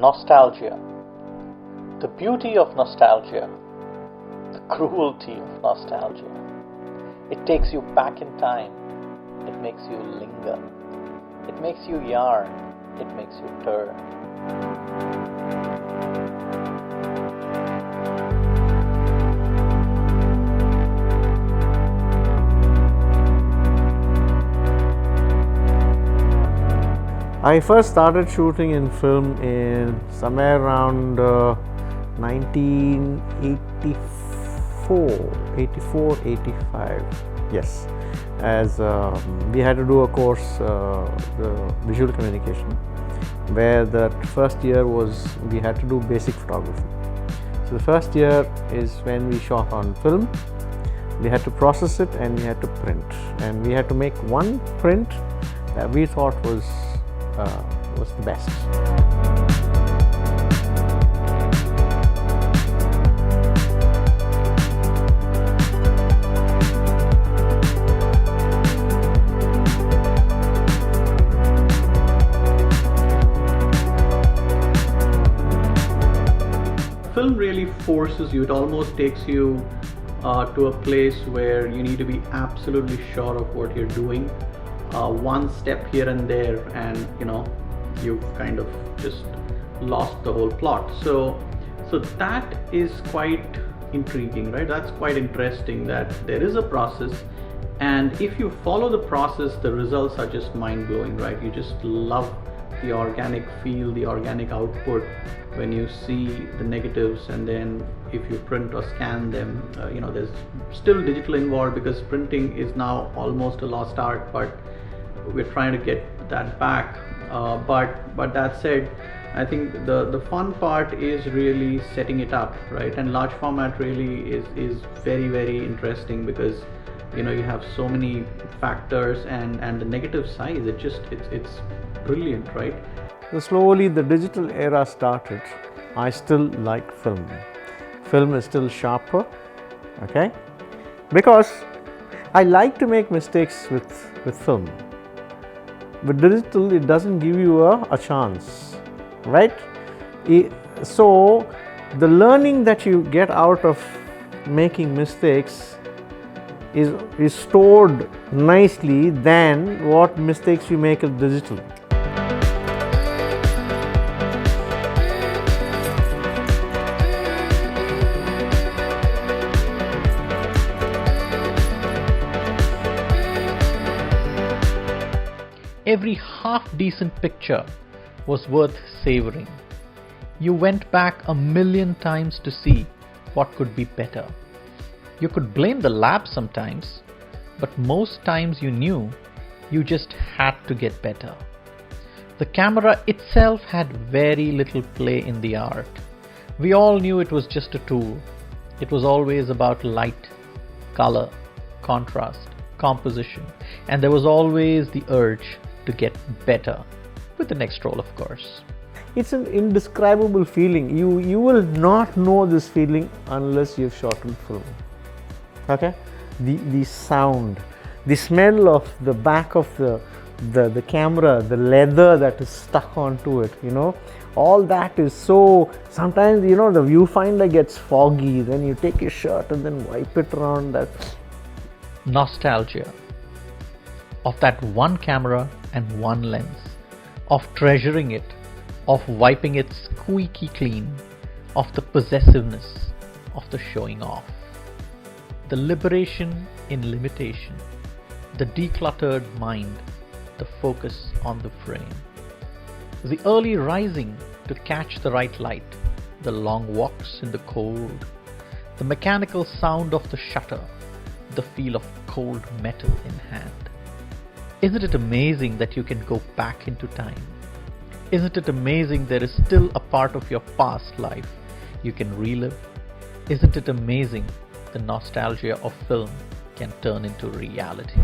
Nostalgia. The beauty of nostalgia. The cruelty of nostalgia. It takes you back in time. It makes you linger. It makes you yarn. It makes you turn. I first started shooting in film in somewhere around 1984, 85. Yes, as we had to do a course, the visual communication, where the first year was we had to do basic photography. So the first year is when we shot on film. We had to process it and we had to print, and we had to make one print that we thought was the best. Film really forces you, it almost takes you to a place where you need to be absolutely sure of what you're doing. One step here and there and you've kind of just lost the whole plot. So that is quite intriguing, right? That's quite interesting that there is a process, and if you follow the process, the results are just mind-blowing, right? You just love the organic feel, the organic output when you see the negatives, and then if you print or scan them, there's still digital involved because printing is now almost a lost art, but we're trying to get that back. But that said, I think the fun part is really setting it up, right? And large format really is very, very interesting because you have so many factors and the negative size. It's brilliant, right? So slowly the digital era started. I still like film. Film is still sharper, okay? Because I like to make mistakes with film. But digital, it doesn't give you a chance, right? So the learning that you get out of making mistakes is stored nicely than what mistakes you make with digital. Every half-decent picture was worth savoring. You went back a million times to see what could be better. You could blame the lab sometimes, but most times you knew you just had to get better. The camera itself had very little play in the art. We all knew it was just a tool. It was always about light, color, contrast, composition, and there was always the urge to get better, with the next roll, of course. It's an indescribable feeling. You will not know this feeling unless you've shot in film. Okay? The sound, the smell of the back of the camera, the leather that is stuck onto it, all that is so. Sometimes the viewfinder gets foggy, then you take your shirt and then wipe it around that. Nostalgia of that one camera and one lens, of treasuring it, of wiping it squeaky clean, of the possessiveness, of the showing off. The liberation in limitation, the decluttered mind, the focus on the frame. The early rising to catch the right light, the long walks in the cold, the mechanical sound of the shutter, the feel of cold metal in hand. Isn't it amazing that you can go back into time? Isn't it amazing there is still a part of your past life you can relive? Isn't it amazing the nostalgia of film can turn into reality?